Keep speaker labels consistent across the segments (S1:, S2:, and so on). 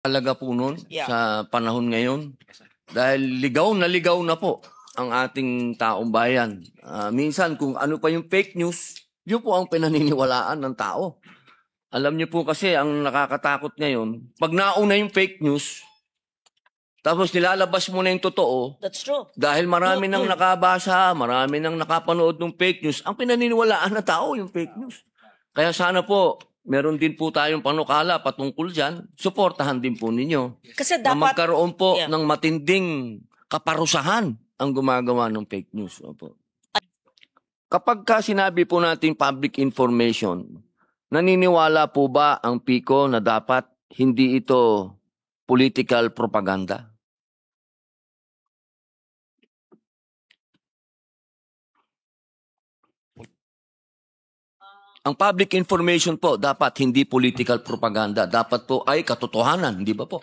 S1: Talaga po nun
S2: Yeah.
S1: sa panahon ngayon dahil ligaw na po ang ating taong bayan. Minsan kung ano pa yung fake news, yun po ang pinaniniwalaan ng tao. Alam niyo po kasi ang nakakatakot ngayon, pag nauna yung fake news, tapos nilalabas mo na yung totoo,
S2: That's true.
S1: dahil marami nang nakabasa, marami nang nakapanood ng fake news, ang pinaniniwalaan ng tao yung fake news. Kaya sana po, meron din po tayong panukala patungkol dyan, suportahan din po ninyo.
S2: Kasi
S1: Na
S2: dapat,
S1: magkaroon po
S2: Yeah.
S1: ng matinding kaparusahan ang gumagawa ng fake news. Opo. Kapag ka sinabi po natin public information, naniniwala po ba ang PICO na dapat hindi ito political propaganda? Ang public information po dapat hindi political propaganda. Dapat po ay katotohanan, di ba po?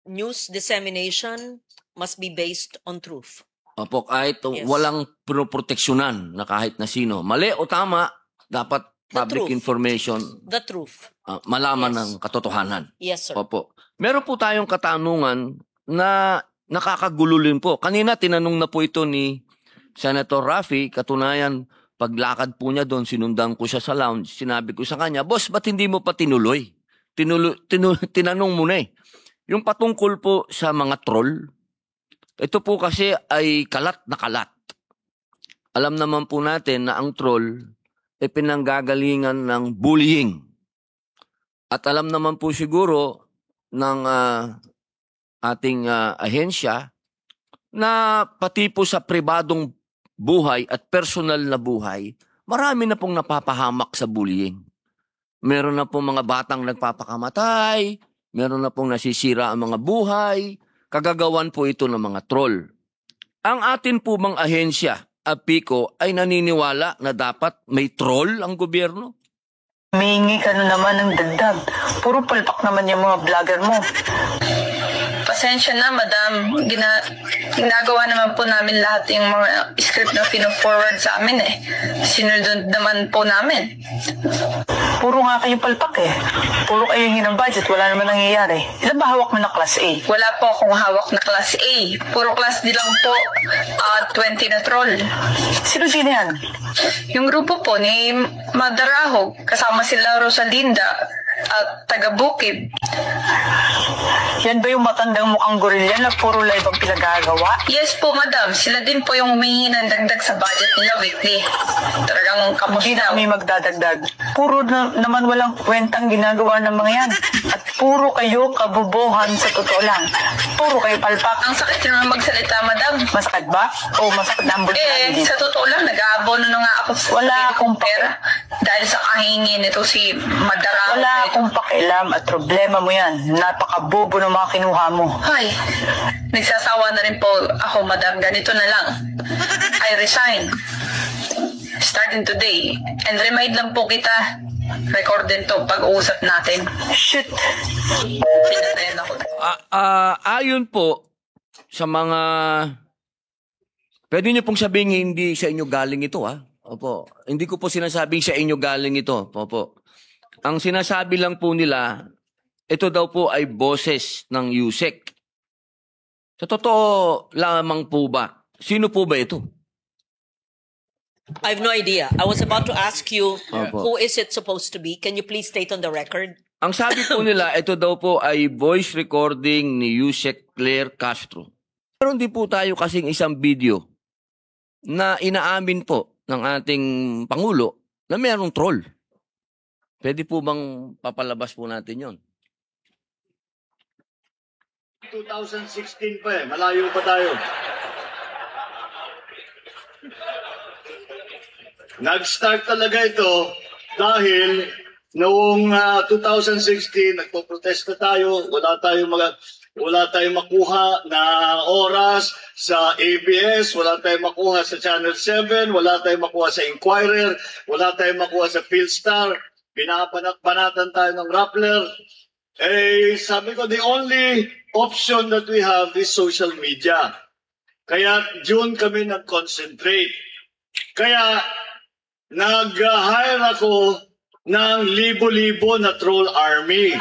S2: news dissemination must be based on truth.
S1: Opo, kahit
S2: Yes.
S1: walang proteksyonan na kahit na sino. Mali o tama, dapat
S2: The
S1: public
S2: truth.
S1: information
S2: The truth.
S1: malaman
S2: Yes.
S1: ng katotohanan.
S2: Yes, sir.
S1: Opo. Meron po tayong katanungan na nakakagulo rin po. Kanina tinanong na po ito ni Senator Raffy. Katunayan, paglakad po niya doon, sinundan ko siya sa lounge. Sinabi ko sa kanya, "Boss, ba't hindi mo pa tinuloy? Tinanong mo na eh." Yung patungkol po sa mga troll, ito po kasi ay kalat na kalat. Alam naman po natin na ang troll ay pinanggagalingan ng bullying. At alam naman po siguro ng ating ahensya na pati po sa pribadong buhay at personal na buhay, marami na pong napapahamak sa bullying. Meron na pong mga batang nagpapakamatay, meron na pong nasisira ang mga buhay, kagagawan po ito ng mga troll. Ang atin po bang ahensya, PICO, ay naniniwala na dapat may troll ang gobyerno?
S3: Humingi ka na naman ng dagdag. Puro palpak naman yung mga vlogger mo. Pasensya na, madam. Ginagawa naman po namin lahat yung mga script na pino-forward sa amin eh. Sinunod naman po namin. Puro nga kayo palpak eh. Puro kayo hingi ng budget. Wala naman nangyayari. Ilan ba hawak mo na Class A? Wala po akong hawak na Class A. Puro Class D lang po. 20 na troll. Sino yan? Yung grupo po ni Madarahog. Kasama sila Rosalinda at taga-Bukid. Yan ba yung matandang mukhang gorilla na puro live ang pinagagawa? Yes po, madam. Sila din po yung humingi ng dagdag sa budget nila weekly. Talagang kapos na. Hindi magdadagdag. Puro naman walang kwentang ginagawa ng mga yan. At puro kayo kabubuhan sa totoo lang. Puro kayo palpak. Ang sakit naman magsalita, madam. Masakit ba? O masakit na ang bulsa? Sa totoo lang, nag-aabono na nga ako. Wala akong pera. Dahil sa kahingin nito si Madarahog. Wala akong pakialam at problema mo yan. Napakabobo ng mga kinuha mo. Ay, nagsasawa na rin po ako, madam. Ganito na lang. I resign. Starting today. And remind lang po kita, record din to pag-uusap natin. Shit. Pinatayan ako.
S1: Ayon po sa mga... Pwede niyo pong sabihin hindi sa inyo galing ito, ha? Opo. Hindi ko po sinasabing sa inyo galing ito. Opo. Ang sinasabi lang po nila, ito daw po ay boses ng USEC. Sa totoo lamang po ba? Sino po ba ito?
S2: I have no idea. I was about to ask you,
S1: Opo.
S2: who is it supposed to be? Can you please state on the record?
S1: Ang sabi po nila, ito daw po ay voice recording ni USEC Claire Castro. Meron din po tayo kasing isang video na inaamin po ng ating Pangulo na mayroong troll. Pwede po bang papalabas po natin yon?
S4: 2016 pa eh. Malayo pa tayo. Nag-start talaga ito dahil noong 2016, nagpo-protesta tayo. Wala tayong makuha na oras sa ABS, wala tayong makuha sa Channel 7, wala tayong makuha sa Inquirer, wala tayong makuha sa Philstar. Binabanat-banatan tayo ng Rappler. Eh, sabi ko, the only option that we have is social media. Kaya June kami nag-concentrate. Kaya nag-hire ako ng libo-libo na troll army.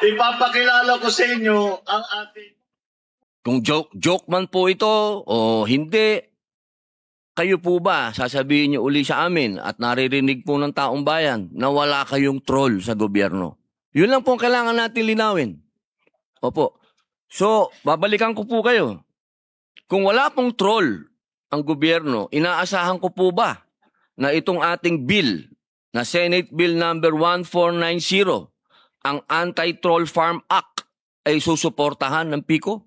S4: Ipapakilala ko sa inyo ang ating...
S1: Kung joke man po ito o hindi, kayo po ba sasabihin niyo uli sa amin at naririnig po ng taong bayan na wala kayong troll sa gobyerno? Yun lang po ang kailangan natin linawin. Opo. So, babalikan ko po kayo. Kung wala pong troll ang gobyerno, inaasahan ko po ba na itong ating bill na Senate Bill number 1490, ang Anti-Troll Farm Act, ay susuportahan ng PICO?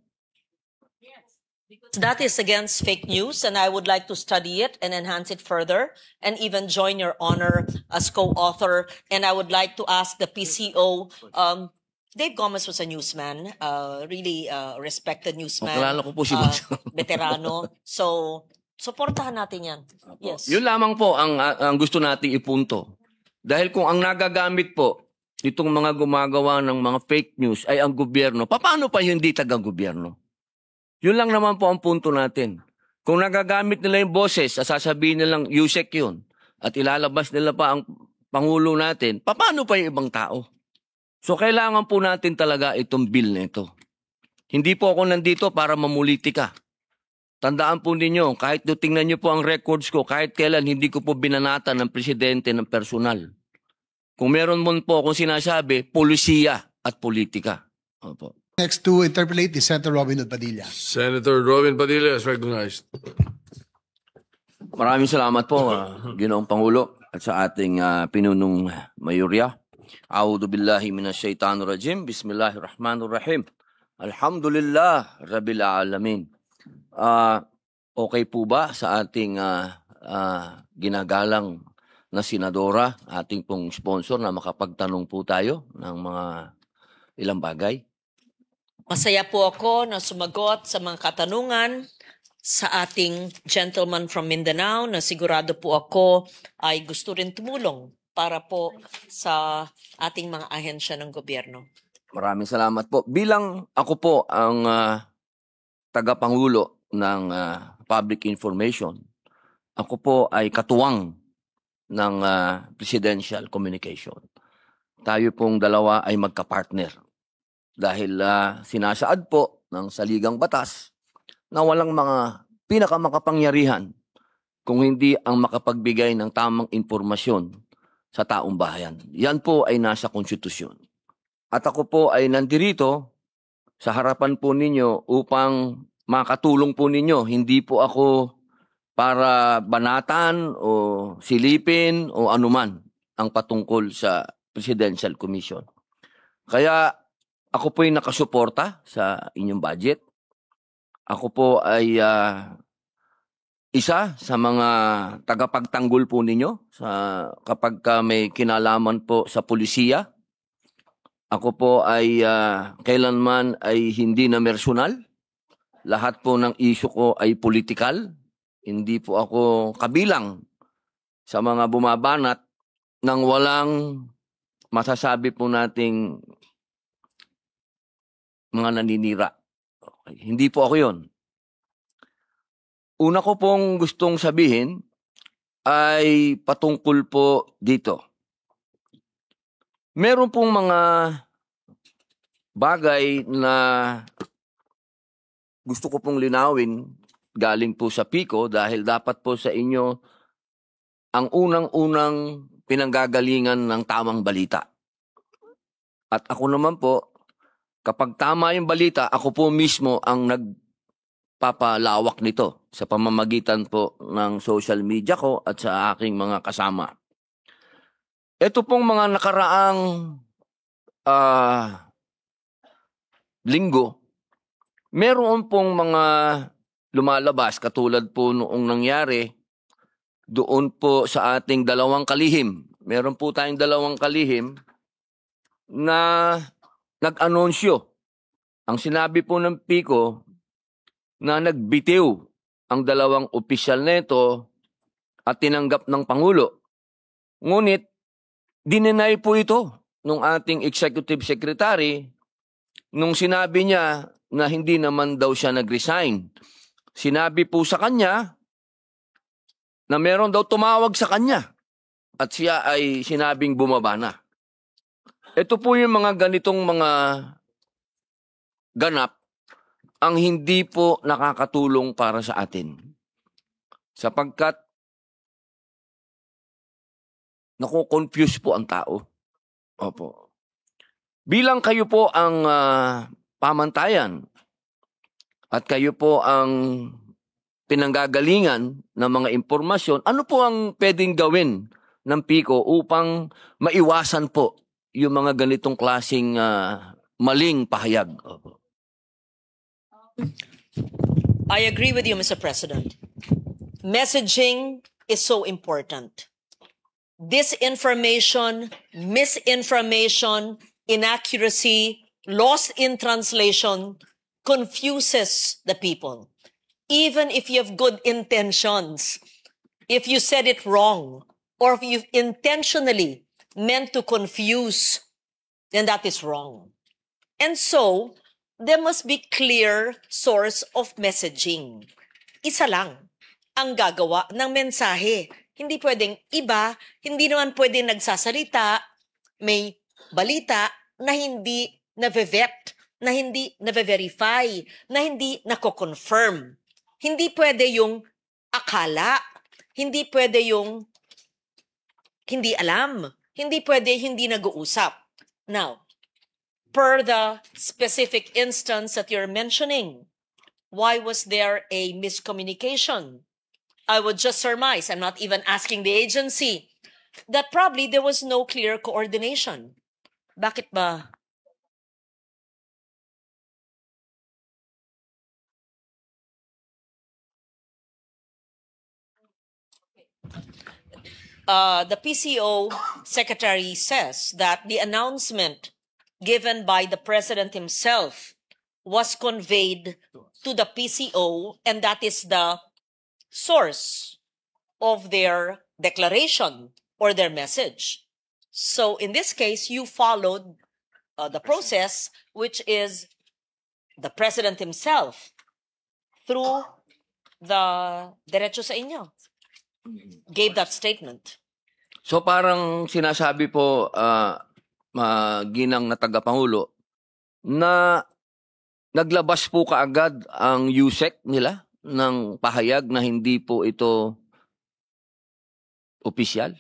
S2: That is against fake news, and I would like to study it and enhance it further, and even join your honor as co-author. And I would like to ask the PCO, Dave Gomez was a newsman, really respected newsman,
S1: Kilala ko po si
S2: veterano. So, supportahan natin yan. Yes.
S1: Yun lamang po ang gusto nating ipunto. Dahil kung ang nagagamit po itong mga gumagawa ng mga fake news ay ang gobyerno, paano pa hindi taga-gobyerno? Yun lang naman po ang punto natin. Kung nagagamit nila yung boses, sasabihin nilang USEC yun, at ilalabas nila pa ang Pangulo natin, paano pa yung ibang tao? So kailangan po natin talaga itong bill na ito. Hindi po ako nandito para mamulitika. Tandaan po ninyo, kahit tingnan nyo po ang records ko, kahit kailan hindi ko po binanata ng presidente ng personal. Kung meron mo po akong sinasabi, polisiya at politika. Opo.
S5: Next to interpolate is Senator Robin Hood Padilla.
S6: Senator Robin Padilla is recognized.
S1: Maraming salamat po, Ginoong Pangulo, at sa ating pinunong mayorya. A'udhu billahi minasyaitanir rajim. Bismillahirrahmanirrahim. Alhamdulillah Rabbil alamin. Okay po ba sa ating ginagalang na senadora, ating pong sponsor, na makapagtanong po tayo ng mga ilang bagay?
S2: Masaya po ako na sumagot sa mga katanungan sa ating gentleman from Mindanao na sigurado po ako ay gusto rin tumulong para po sa ating mga ahensya ng gobyerno.
S1: Maraming salamat po. Bilang ako po ang tagapangulo ng public information, ako po ay katuwang ng presidential communication. Tayo pong dalawa ay magkapartner. Dahil sinasaad po ng saligang batas na walang mga pinakamakapangyarihan kung hindi ang makapagbigay ng tamang informasyon sa taong bayan. Yan po ay nasa konstitusyon. At ako po ay nandirito sa harapan po ninyo upang makatulong po ninyo. Hindi po ako para banatan o silipin o anuman ang patungkol sa Presidential Commission. Kaya ako po ay nakasuporta sa inyong budget. Ako po ay isa sa mga tagapagtanggol po ninyo kapag may kinalaman po sa pulisiya. Ako po ay kailanman ay hindi na personal. Lahat po ng issue ko ay political. Hindi po ako kabilang sa mga bumabanat ng walang masasabi po nating mga naninira. Okay. Hindi po ako yon. Una ko pong gustong sabihin ay patungkol po dito. Meron pong mga bagay na gusto ko pong linawin galing po sa PICO dahil dapat po sa inyo ang unang-unang pinanggagalingan ng tamang balita. At ako naman po, kapag tama yung balita, ako po mismo ang nagpapalawak nito sa pamamagitan po ng social media ko at sa aking mga kasama. Ito pong mga nakaraang linggo, meron pong mga lumalabas katulad po noong nangyari doon po sa ating dalawang kalihim. Meron po tayong dalawang kalihim na nag-anunsyo. Ang sinabi po ng PICO na nagbitiw ang dalawang opisyal nito at tinanggap ng Pangulo. Ngunit, dininay po ito ng ating executive secretary nung sinabi niya na hindi naman daw siya nag-resign. Sinabi po sa kanya na meron daw tumawag sa kanya at siya ay sinabing bumaba na. Ito po yung mga ganitong mga ganap ang hindi po nakakatulong para sa atin. Sapagkat naku-confuse po ang tao. Opo. Bilang kayo po ang pamantayan at kayo po ang pinanggagalingan ng mga impormasyon, ano po ang pwedeng gawin ng PICO upang maiwasan po yung mga ganitong klaseng maling pahayag? Opo.
S2: I agree with you, Mr. President. Messaging is so important. Disinformation, misinformation, inaccuracy, lost in translation confuses the people. Even if you have good intentions, if you said it wrong, or if you intentionally meant to confuse, then that is wrong. And so, there must be clear source of messaging. Isa lang ang gagawa ng mensahe. Hindi pwedeng iba, hindi naman pwedeng nagsasalita, may balita na hindi na-vet, na hindi na-verify, na hindi nako-confirm. Hindi pwede yung akala, hindi pwede yung hindi alam, hindi pwede hindi nag-uusap. Now, per the specific instance that you're mentioning, why was there a miscommunication? I would just surmise, I'm not even asking the agency, that probably there was no clear coordination. Bakit ba? The PCO secretary says that the announcement given by the president himself was conveyed to the PCO, and that is the source of their declaration or their message. So in this case, you followed the process, which is the president himself through the Derecho sa Inyo gave that statement.
S1: So parang sinasabi po, ginang na tagapangulo, na naglabas po kaagad ang USEC nila ng pahayag na hindi po ito opisyal?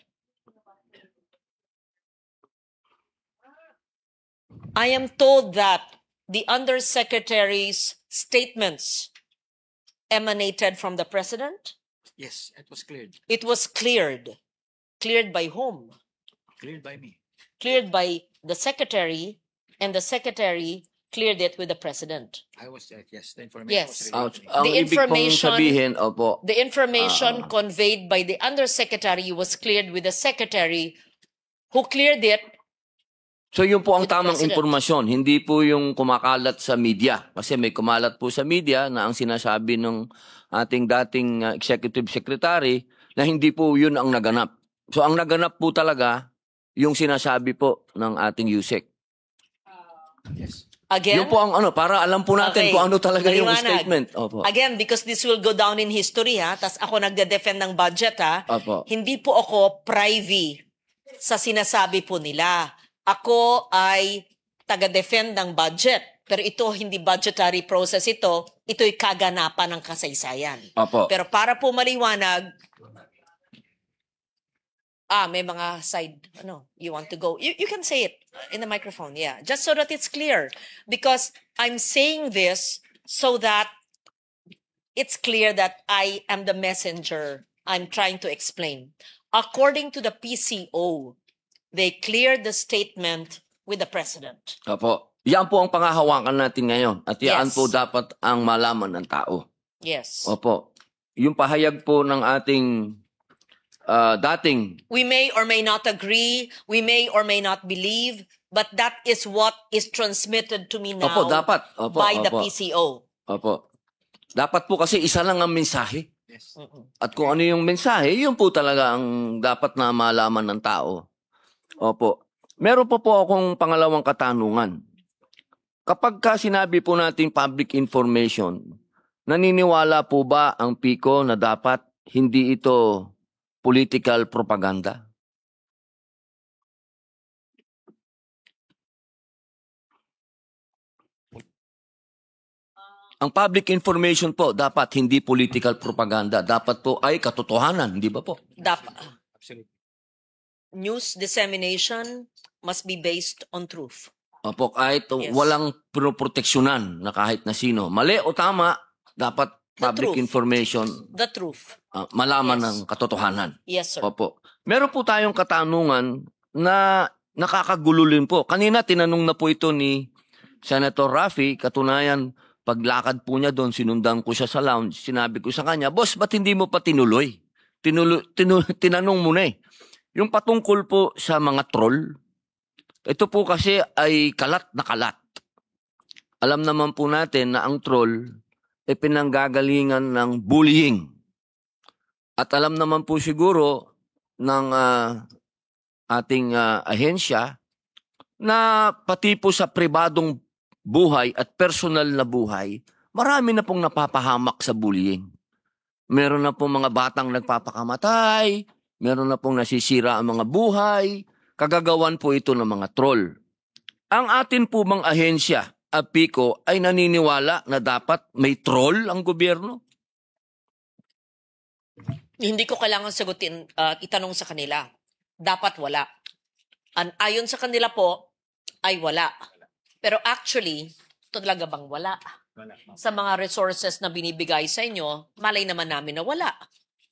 S2: I am told that the undersecretary's statements emanated from the president.
S7: Yes, it was cleared.
S2: It was cleared. Cleared by whom?
S7: Cleared by me.
S2: Cleared by the secretary, and the secretary cleared it with the president.
S7: I was yes, the information
S2: Yes.
S7: was relayed to me.
S1: Ang
S2: The
S1: ibig pong
S2: information-
S1: sabihin, opo,
S2: The information conveyed by the undersecretary was cleared with the secretary who cleared it.
S1: so yun po ang
S2: With the
S1: tamang
S2: president.
S1: impormasyon, hindi po yung kumakalat sa media. Kasi may kumalat po sa media na ang sinasabi ng ating dating executive secretary na hindi po yun ang naganap. So ang naganap po talaga yung sinasabi po ng ating USEC.
S7: Yes.
S2: Again,
S1: Yun po ang para alam po natin
S2: Okay.
S1: kung ano talaga yung
S2: Maliwanag.
S1: statement. Opo.
S2: again, because this will go down in history, ha? Tas ako nagde-defend ng budget, ha?
S1: Opo.
S2: Hindi po ako privy sa sinasabi po nila. Ako ay taga-defend ng budget. Pero ito, hindi budgetary process ito. Ito'y kaganapan ng kasaysayan.
S1: Opo.
S2: Pero para po maliwanag, may mga side, you want to go. You can say it in the microphone, yeah. Just so that it's clear. Because I'm saying this so that it's clear that I am the messenger. I'm trying to explain. According to the PCO, they cleared the statement with the president.
S1: Opo. Yan po ang pangahawakan natin ngayon. At yan
S2: Yes.
S1: po dapat ang malaman ng tao.
S2: Yes.
S1: Opo. Yung pahayag po ng ating dating
S2: We may or may not agree, we may or may not believe, but that is what is transmitted to me now
S1: Opo, dapat. Opo,
S2: by the
S1: opo.
S2: PCO.
S1: Opo. Dapat po kasi isa lang ang mensahe.
S7: Yes.
S1: At kung ano yung mensahe, yun po talaga ang dapat na malaman ng tao. Opo. Meron po akong pangalawang katanungan. Kapag ka sinabi po natin public information, naniniwala po ba ang PICO na dapat hindi ito political propaganda? Ang public information po, dapat hindi political propaganda. Dapat po ay katotohanan, di ba po?
S7: Absolutely.
S2: News dissemination must be based on truth.
S1: Opo, kahit
S2: Yes.
S1: walang proteksyonan na kahit na sino. Mali o tama, dapat public
S2: truth.
S1: information
S2: The truth.
S1: malaman
S2: Yes.
S1: ng katotohanan.
S2: Yes, sir.
S1: Opo. Meron po tayong katanungan na nakakagulo rin po. Kanina tinanong na po ito ni Senator Raffy, katunayan paglakad po niya doon, sinundan ko siya sa lounge, sinabi ko sa kanya, "Boss, ba't hindi mo pa tinuloy? Tinanong mo na eh." Yung patungkol po sa mga troll, ito po kasi ay kalat na kalat. Alam naman po natin na ang troll ay pinanggagalingan ng bullying. At alam naman po siguro ng ating ahensya na pati po sa pribadong buhay at personal na buhay, marami na pong napapahamak sa bullying. Meron na pong mga batang nagpapakamatay, meron na pong nasisira ang mga buhay, kagagawan po ito ng mga troll. Ang atin po bang ahensya, APICO, ay naniniwala na dapat may troll ang gobyerno?
S2: Hindi ko kailangan sagutin, itanong sa kanila. Dapat wala. Ayon sa kanila po, ay wala. Pero actually, talaga bang wala? Sa mga resources na binibigay sa inyo, malay naman namin na wala.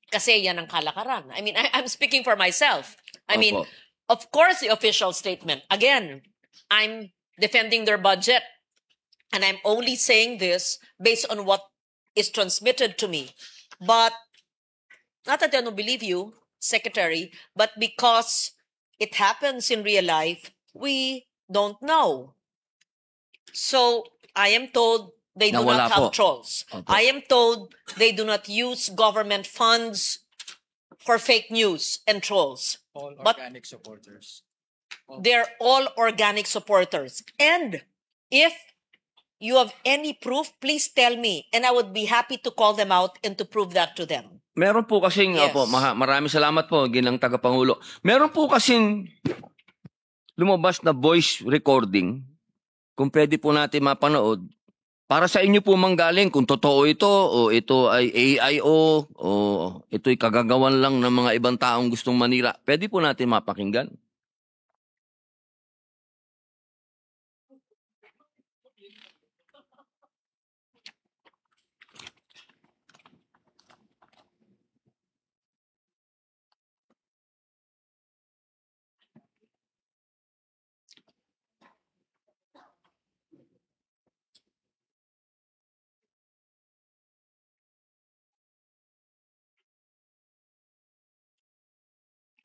S2: Kasi yan ang kalakaran. I mean, I'm speaking for myself. I mean,
S1: Opo.
S2: of course, the official statement. Again, I'm defending their budget. And I'm only saying this based on what is transmitted to me. But, not that I don't believe you, Secretary, but because it happens in real life, we don't know. So, I am told they do
S1: Na wala
S2: not have
S1: po.
S2: trolls.
S1: Opo.
S2: I am told they do not use government funds for fake news and trolls.
S7: All
S2: But-
S7: organic supporters.
S2: They're all organic supporters. And if you have any proof, please tell me. And I would be happy to call them out and to prove that to them.
S1: Meron po kasing,
S2: Yes.
S1: opo, maraming salamat po, ginang tagapangulo. Meron po kasing lumabas na voice recording, kung pwede po natin mapanood, para sa inyo po manggaling kung totoo ito o ito ay AIO o ito'y kagagawan lang ng mga ibang taong gustong manira. Pwede po natin mapakinggan.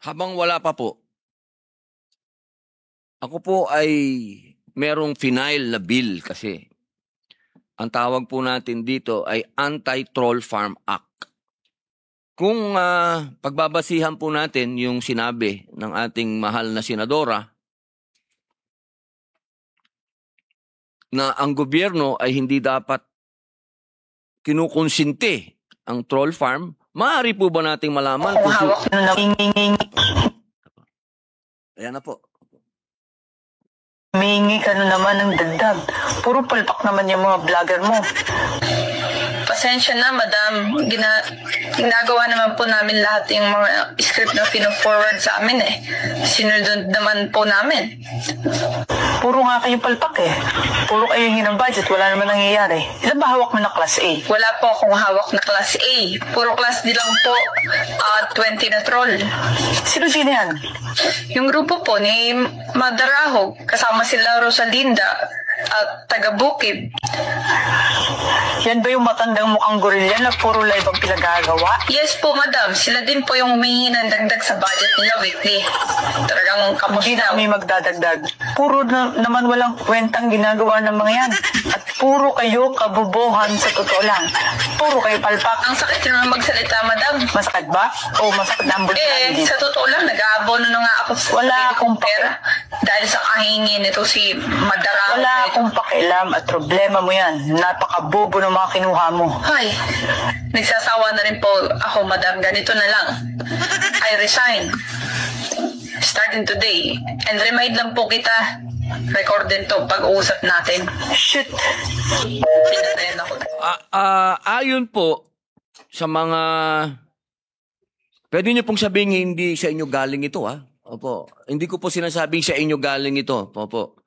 S1: Habang wala pa po, ako po ay merong final na bill kasi. Ang tawag po natin dito ay Anti-Troll Farm Act. Kung pagbabasihan po natin yung sinabi ng ating mahal na senadora na ang gobyerno ay hindi dapat kinukonsinti ang troll farm, maaari po ba nating malaman
S3: Kung
S1: kung
S3: hawak na
S1: Ayan na po.
S3: humingi ka na naman ng dagdag. Puro palpak naman yung mga vlogger mo. Pasensya na, madam. Ginagawa naman po namin lahat yung mga script na pino-forward sa amin eh. Sinunod naman po namin. Puro nga kayo palpak eh. Puro kayo hingi ng budget. Wala naman nangyayari. Ilan ba hawak mo na class A? Wala po akong hawak na class A. Puro class D lang po. 20 na troll. Sino yan? Yung grupo po ni Madarahog. Kasama sila Rosalinda at taga-Bukid. Yan ba yung matandang mukhang gorilla na puro live ang pinagagawa? Yes po, madam. Sila din po yung humingi ng dagdag sa budget nila weekly. Talagang kapos na. Hindi na magdadagdag. Puro naman walang kwentang ginagawa ng mga yan. At puro kayo kabubuhan sa totoo lang. Puro kayo palpak. Ang sakit naman magsalita, madam. Masakit ba? O masakit na ang bulsa? Sa totoo lang, nag-aabono na nga ako sa wala akong pera. Dahil sa kahingin nito si Madarahog. Wala akong pakialam at problema mo yan. Napakabobo ng mga kinuha mo. Ay, nagsasawa na rin po ako, madam. Ganito na lang. I resign. Starting today. And remind lang po kita, record din to pag-uusap natin. Shit! Pinatayan ako.
S1: Ayon po sa mga... Pwede niyo pong sabihin hindi sa inyo galing ito, ha? Opo. Hindi ko po sinasabing sa inyo galing ito. Opo.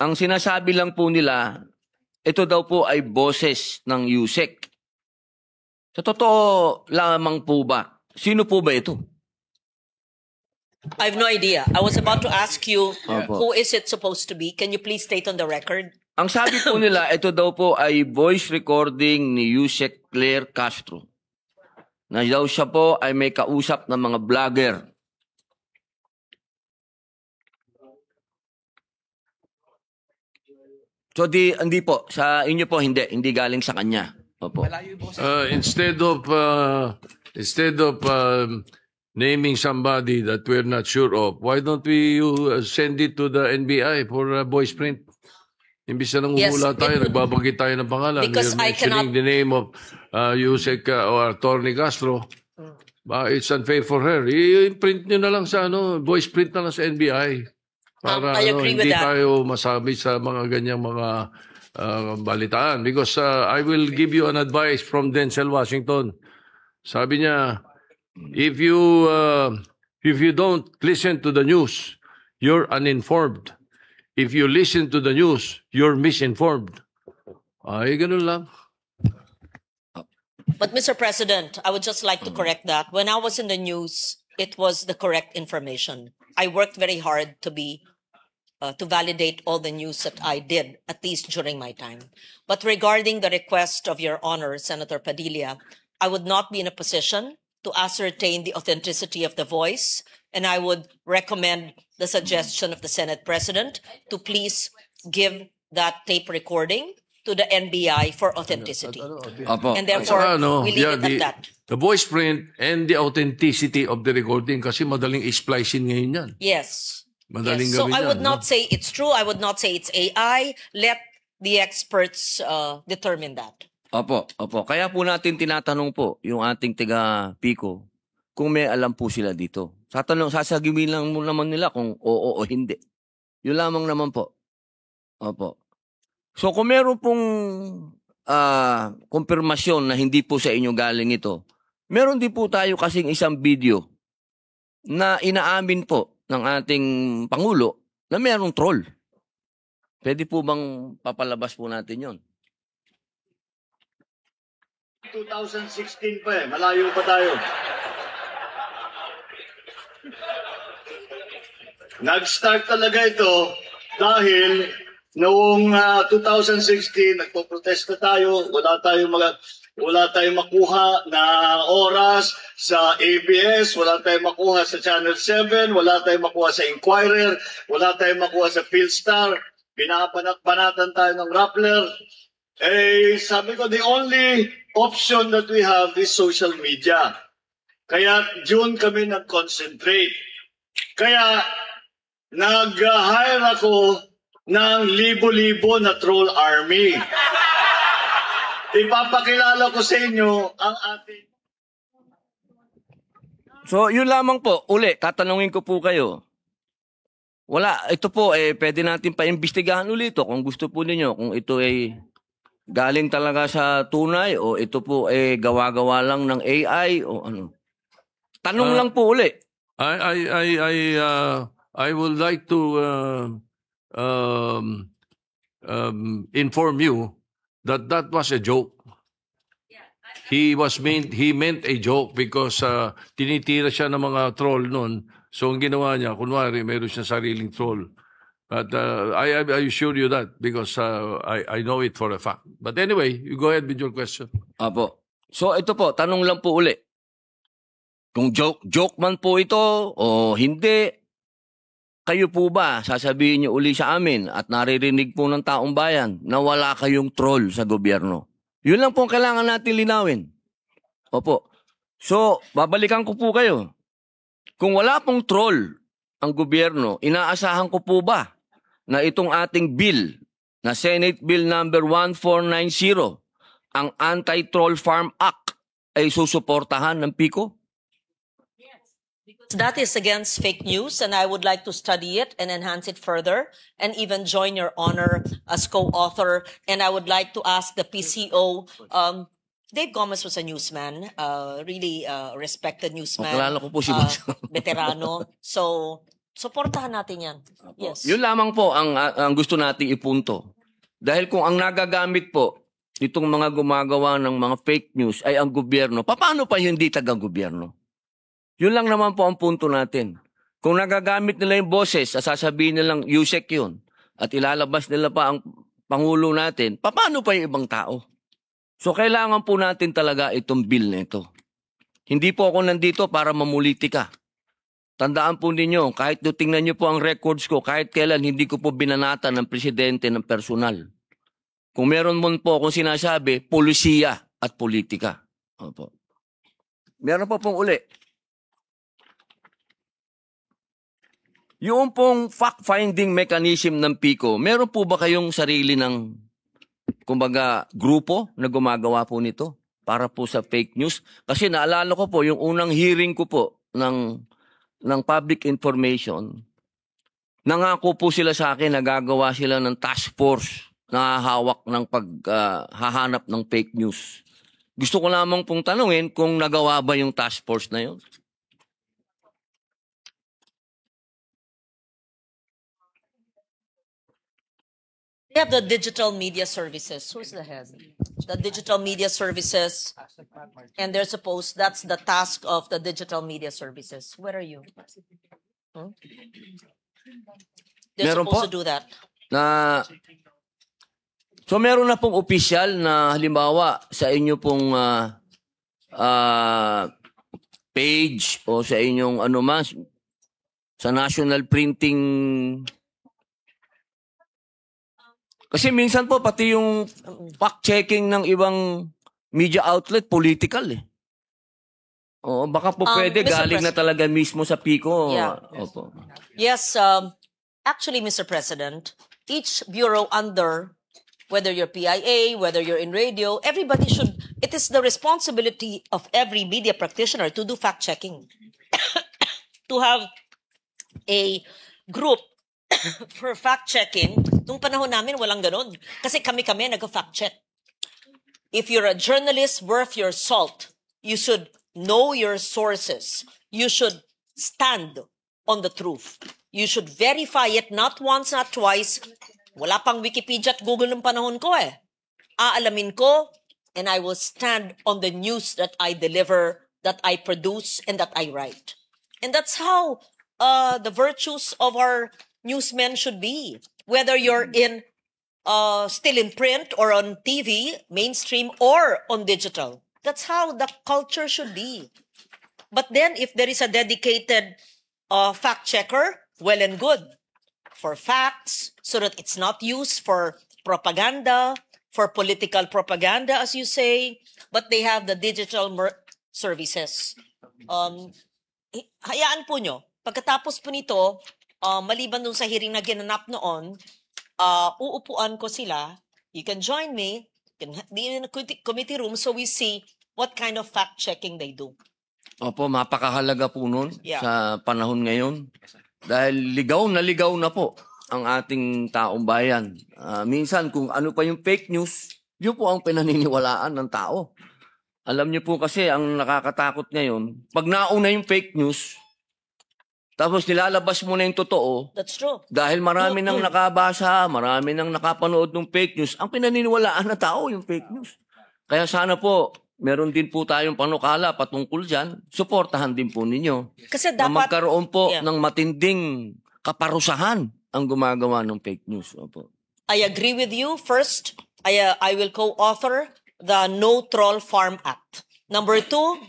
S1: Ang sinasabi lang po nila, ito daw po ay boses ng USEC. Sa totoo lamang po ba? Sino po ba ito?
S2: I have no idea. I was about to ask you,
S1: Opo.
S2: who is it supposed to be? Can you please state on the record?
S1: Ang sabi po nila, ito daw po ay voice recording ni Yusek Claire Castro. Na daw siya po ay may kausap ng mga vlogger. So hindi po, sa inyo po hindi galing sa kanya. Opo.
S6: Instead of naming somebody that we're not sure of, why don't we send it to the NBI for voice print? Imbis na nanguhula tayo, nagbabanggit tayo ng pangalan.
S2: Because
S6: We're
S2: I
S6: mentioning
S2: cannot-
S6: the name of Yusek or Attorney Castro. It's unfair for her. I-print nyo na lang sa voice print na lang sa NBI. Para
S2: I agree with
S6: hindi
S2: that.
S6: tayo masabi sa mga ganyang mga balitaan. Because I will give you an advice from Denzel Washington. Sabi niya, if you don't listen to the news, you're uninformed. If you listen to the news, you're misinformed. Ay, ganun lang.
S2: But Mr. President, I would just like to correct that. When I was in the news, it was the correct information. I worked very hard to validate all the news that I did, at least during my time. But regarding the request of Your Honor, Senator Padilla, I would not be in a position to ascertain the authenticity of the voice, and I would recommend the suggestion of the Senate President to please give that tape recording to the NBI for authenticity.
S1: Opo.
S2: And therefore, we leave it at that.
S6: The voice print and the authenticity of the recording kasi madaling i-splicing ngayon yan.
S2: Yes.
S6: Madaling
S2: Yes. So
S6: gawin
S2: I would
S6: yan,
S2: not say it's true. I would not say it's AI. Let the experts determine that.
S1: Opo. Kaya po natin tinatanong po yung ating tiga Pico kung may alam po sila dito. Sasagimin lang mo naman nila kung oo o hindi. Yun lamang naman po. Opo. So kung meron pong kumpirmasyon na hindi po sa inyo galing ito, meron din po tayo kasing isang video na inaamin po ng ating Pangulo na merong troll. Pwede po bang papalabas po natin yon?
S4: 2016 pa malayo pa tayo. Nag-start talaga ito dahil noong 2016 nagpo-protesta tayo, wala tayong makuha na oras sa ABS, wala tayong makuha sa Channel 7, wala tayong makuha sa Inquirer, wala tayong makuha sa Philstar, binabanat-banatan tayo ng Rappler. Sabi ko, the only option that we have is social media. Kaya June kami nag-concentrate. Kaya nag-hire ako ng libo-libo na troll army. Ipapakilala ko sa inyo ang ating...
S1: So yun lamang po. Uli, tatanungin ko po kayo. Wala, ito po pwede natin pa-imbestigahan ulit ito kung gusto po ninyo. Kung ito ay galing talaga sa tunay o ito po gawa-gawa lang ng AI o ano. Tanong lang po uli.
S6: I would like to inform you that was a joke. He meant a joke because tinitira siya ng mga troll noon. So ang ginawa niya, kunwari mayroon siya sariling troll. But I assure you that because I know it for a fact. But anyway, you go ahead with your question.
S1: Apo. So ito po, tanong lang po uli. Kung joke man po ito o hindi, kayo po ba sasabihin niyo uli sa amin at naririnig po ng taong bayan na wala kayong troll sa gobyerno? Yun lang po ang kailangan natin linawin. Opo. So, babalikan ko po kayo. Kung wala pong troll ang gobyerno, inaasahan ko po ba na itong ating bill na Senate Bill number 1490, ang Anti-Troll Farm Act, ay susuportahan ng Pico?
S2: That is against fake news, and I would like to study it and enhance it further, and even join your honor as co-author. And I would like to ask the PCO, Dave Gomez was a newsman, really respected newsman.
S1: Kilala ko po si Boss.
S2: Veterano. So, supportahan natin yan. Yes.
S1: Yun lamang po ang gusto nating ipunto. Dahil kung ang nagagamit po itong mga gumagawa ng mga fake news ay ang gobyerno, paano pa hindi taga-gobyerno? Yun lang naman po ang punto natin. Kung nagagamit nila yung boses, sasabihin nilang USEC yun, at ilalabas nila pa ang Pangulo natin, paano pa yung ibang tao? So kailangan po natin talaga itong bill na ito. Hindi po ako nandito para mamulitika. Tandaan po ninyo, kahit tingnan nyo po ang records ko, kahit kailan hindi ko po binanata ng presidente ng personal. Kung meron mo po akong sinasabi, polisiya at politika. Opo. Meron po pong uli. Yung pong fact-finding mechanism ng PICO, meron po ba kayong sarili ng, kumbaga, grupo na gumagawa po nito para po sa fake news? Kasi naalala ko po, yung unang hearing ko po ng public information, nangako po sila sa akin na gagawa sila ng task force na hawak ng paghahanap ng fake news. Gusto ko lamang pong tanungin kung nagawa ba yung task force na yun?
S2: We have the digital media services. Who's the head? The digital media services. And they're supposed, that's the task of the digital media services. Where are you? Hmm? They're
S1: Meron
S2: supposed
S1: po.
S2: to do that.
S1: So meron na pong opisyal na halimbawa sa inyo pong page o sa inyong sa national printing. Kasi minsan po pati yung fact-checking ng ibang media outlet, political eh. Oo, baka po pwede
S2: Mr.
S1: galing na
S2: President.
S1: talaga mismo sa PICO.
S2: Yeah.
S1: Opo.
S2: Yes, actually, Mr. President, each bureau under, whether you're PIA, whether you're in radio, everybody should, it is the responsibility of every media practitioner to do fact-checking. To have a group for fact-checking. Nung panahon namin, walang ganun. Kasi kami nag-fact-check. If you're a journalist worth your salt, you should know your sources. You should stand on the truth. You should verify it not once, not twice. Wala pang Wikipedia at Google ng panahon ko eh. Aalamin ko, and I will stand on the news that I deliver, that I produce, and that I write. And that's how the virtues of our newsmen should be. Whether you're in still in print or on TV, mainstream, or on digital. That's how the culture should be. But then, if there is a dedicated fact checker, well and good. For facts, so that it's not used for propaganda, for political propaganda, as you say, but they have the digital services. Hayaan po nyo, pagkatapos po nito, maliban dun sa hearing na ginanap noon, uupuan ko sila. You can join me in a committee room so we see what kind of fact-checking they do.
S1: Opo, mapakahalaga po nun
S2: Yeah.
S1: sa panahon ngayon. Dahil ligaw na po ang ating taong bayan. Minsan kung ano pa yung fake news, yun po ang pinaniniwalaan ng tao. Alam niyo po kasi ang nakakatakot ngayon, pag nauna yung fake news, tapos nilalabas mo na yung totoo,
S2: That's true.
S1: dahil marami nang nakabasa, marami nang nakapanood ng fake news, ang pinaniniwalaan na tao yung fake news. Kaya sana po, meron din po tayong panukala patungkol dyan, suportahan din po ninyo.
S2: Kasi
S1: Na
S2: dapat,
S1: magkaroon po
S2: Yeah.
S1: ng matinding kaparusahan ang gumagawa ng fake news. Opo.
S2: I agree with you. First, I will co-author the No Troll Farm Act. Number 2,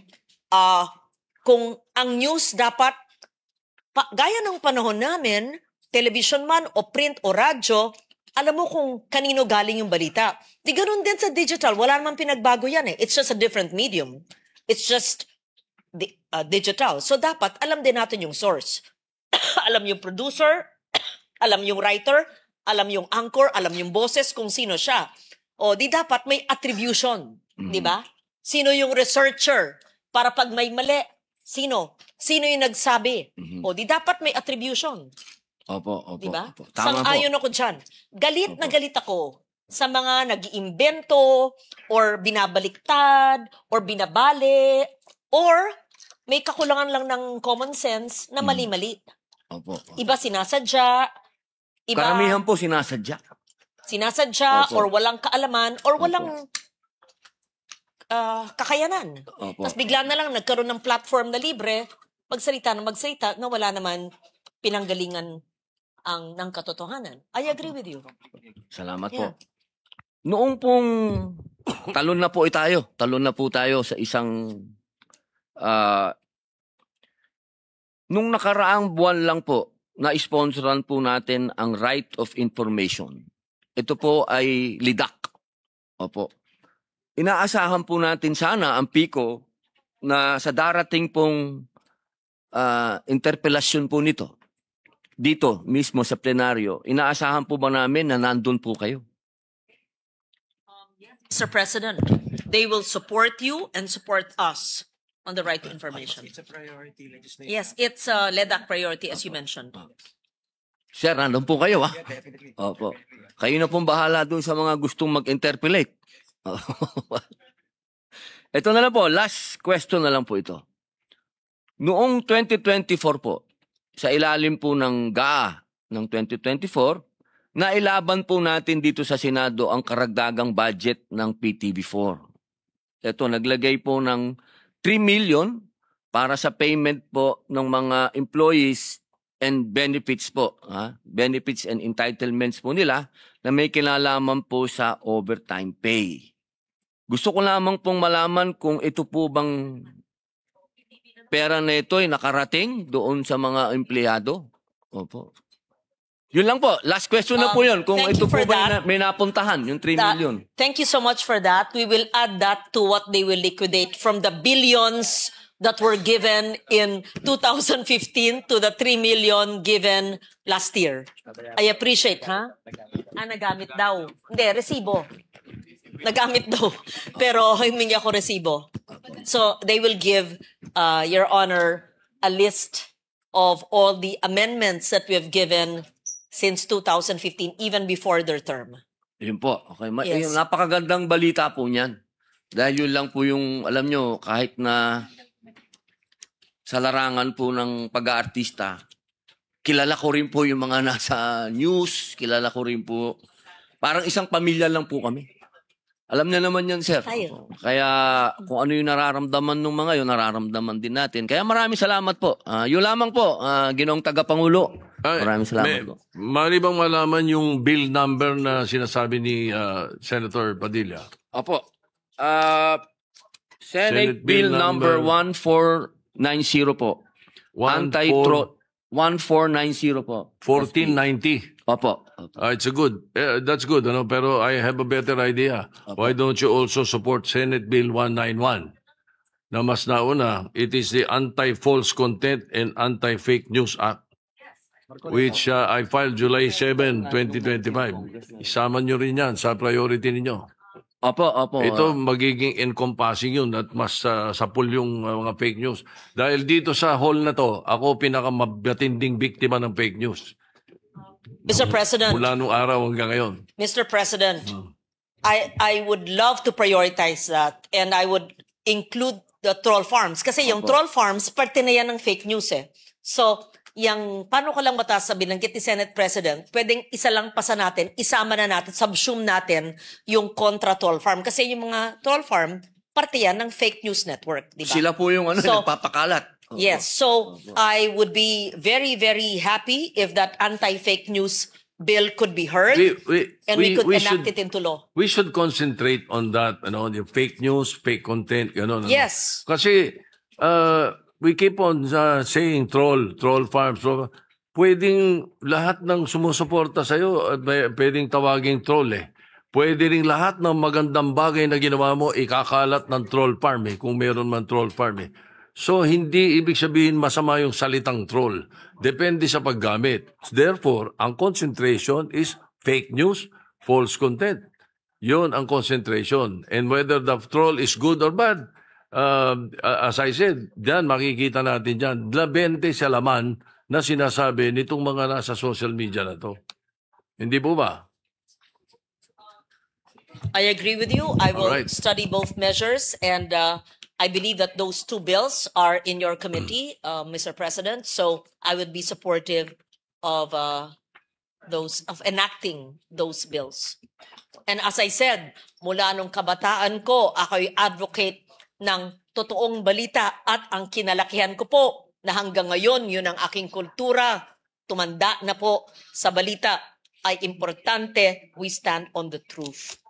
S2: kung ang news dapat, gaya ng panahon namin, television man o print o radyo, alam mo kung kanino galing yung balita. Di ganun din sa digital. Wala namang pinagbago yan eh. It's just a different medium. It's just digital. So dapat alam din natin yung source. Alam yung producer, alam yung writer, alam yung anchor, alam yung boses kung sino siya. O di dapat may attribution. Di ba? Sino yung researcher? Para pag may mali, Sino yung nagsabi? O di dapat may attribution.
S1: Opo.
S2: Di ba?
S1: Opo. Tama po.
S2: Sang-ayon ako dyan. Galit na galit ako sa mga nag-iimbento or binabaliktad or binabali or may kakulangan lang ng common sense na mali-mali.
S1: Opo.
S2: Iba sinasadya, iba
S1: Karamihan po sinasadya.
S2: sinasadya
S1: Opo.
S2: or walang kaalaman or walang kakayanan.
S1: Opo.
S2: Tapos bigla na lang nagkaroon ng platform na libre, magsalita na wala naman pinanggalingan ng katotohanan. I agree with you.
S1: Salamat
S2: Yeah.
S1: po. Noong pong talon na po tayo sa isang nung nakaraang buwan lang po na-sponsoran po natin ang Right of Information. Ito po ay LIDAC. Opo. Inaasahan po natin sana ang PICO na sa darating pong interpelasyon po nito dito mismo sa plenaryo, inaasahan po ba namin na nandun po kayo?
S2: Mr. President, they will support you and support us on the right to information.
S7: It's a priority legislation.
S2: Yes, it's a LEDAC priority as you mentioned.
S1: Sir, nandun po kayo, ha?
S7: Yeah, definitely.
S1: Opo. Kayo na pong bahala dun sa mga gustong mag-interpellate. Ito na lang po, last question na lang po ito. Noong 2024 po, sa ilalim po ng GAA ng 2024, nailaban po natin dito sa Senado ang karagdagang budget ng PTV4. Ito, naglagay po ng 3 million para sa payment po ng mga employees and benefits po. Benefits and entitlements po nila na may kinalaman po sa overtime pay. Gusto ko lamang pong malaman kung ito po bang pera na ito ay nakarating doon sa mga empleyado. Opo. Yun lang po. Last question na po yun. Kung
S2: thank
S1: ito
S2: you
S1: po
S2: for
S1: ba
S2: that.
S1: may napuntahan, yung 3 million.
S2: Thank you so much for that. We will add that to what they will liquidate from the billions that were given in 2015 to the 3 million given last year. I appreciate, ha? Nagamit daw. Hindi, resibo. Nagamit daw. Pero humingi ako resibo. So, they will give, Your Honor, a list of all the amendments that we have given since 2015, even before their term.
S1: Yun po. Okay.
S2: Yes.
S1: Yung napakagandang balita po niyan. Dahil yun lang po yung, alam nyo, kahit na sa larangan po ng pag-aartista, kilala ko rin po yung mga nasa news, kilala ko rin po. Parang isang pamilya lang po kami. Alam niya naman yan, sir.
S2: Tayo.
S1: Kaya kung ano yung nararamdaman ng mga yun, nararamdaman din natin. Kaya maraming salamat po. Yun lamang po, Ginoong Tagapangulo. Maraming salamat po.
S6: Mali bang malaman yung bill number na sinasabi ni Senator Padilla?
S1: Opo. Senate Bill number 1490 po. 1490 po.
S6: 1490.
S1: Opo.
S6: It's a good. That's good. Pero I have a better idea. Why don't you also support Senate Bill 191? Na mas nauna, it is the Anti-False Content and Anti-Fake News Act, which I filed July 7, 2025. Isama nyo rin yan sa priority ninyo.
S1: Opo.
S6: Ito magiging encompassing yun at mas sapul yung mga fake news. Dahil dito sa hall na to, ako pinakamatinding biktima ng fake news.
S2: Mr. President,
S6: Mula nung araw hanggang ngayon.
S2: Mr. President, I would love to prioritize that and I would include the troll farms. Kasi yung troll farms, parte na yan ng fake news eh. So, paano ko lang mataas sa binanggit ni Senate President, pwedeng isa lang pasa natin, isama na natin, subsume natin yung kontra troll farm. Kasi yung mga troll farm, parte yan ng fake news network, di ba?
S1: Sila po yung nagpapakalat.
S2: Yes, so I would be very, very happy if that anti-fake news bill could be heard and we could enact it into law.
S6: We should concentrate on that, the fake news, fake content,
S2: Yes.
S6: Kasi we keep on saying troll farms. Pwedeng lahat ng sumusuporta sa'yo, pwedeng tawaging troll eh. Pwede rin lahat ng magandang bagay na ginawa mo, ikakalat ng troll farm kung meron man troll farm So, hindi ibig sabihin masama yung salitang troll. Depende sa paggamit. Therefore, ang concentration is fake news, false content. Yun ang concentration. And whether the troll is good or bad, as I said, diyan makikita natin diyan 20 sa laman na sinasabi nitong mga nasa social media na to. Hindi po ba?
S2: I agree with you. I will
S6: Alright.
S2: study both measures, and I believe that those two bills are in your committee, Mr. President. So I would be supportive of enacting those bills. And as I said, mula nung kabataan ko, ako'y advocate ng totoong balita, at ang kinalakihan ko po na hanggang ngayon yun ang aking kultura, tumanda na po sa balita, ay importante we stand on the truth.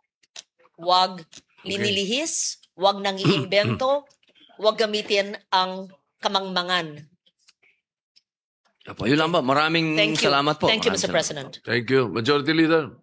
S2: Wag linilihis, wag nang iimbento, wag gamitin ang kamangmangan.
S1: Yun lang ba? Maraming
S2: Thank you.
S1: salamat po.
S2: Thank you,
S1: Maraming
S2: Mr.
S1: salamat.
S2: President.
S6: Thank you. Majority Leader.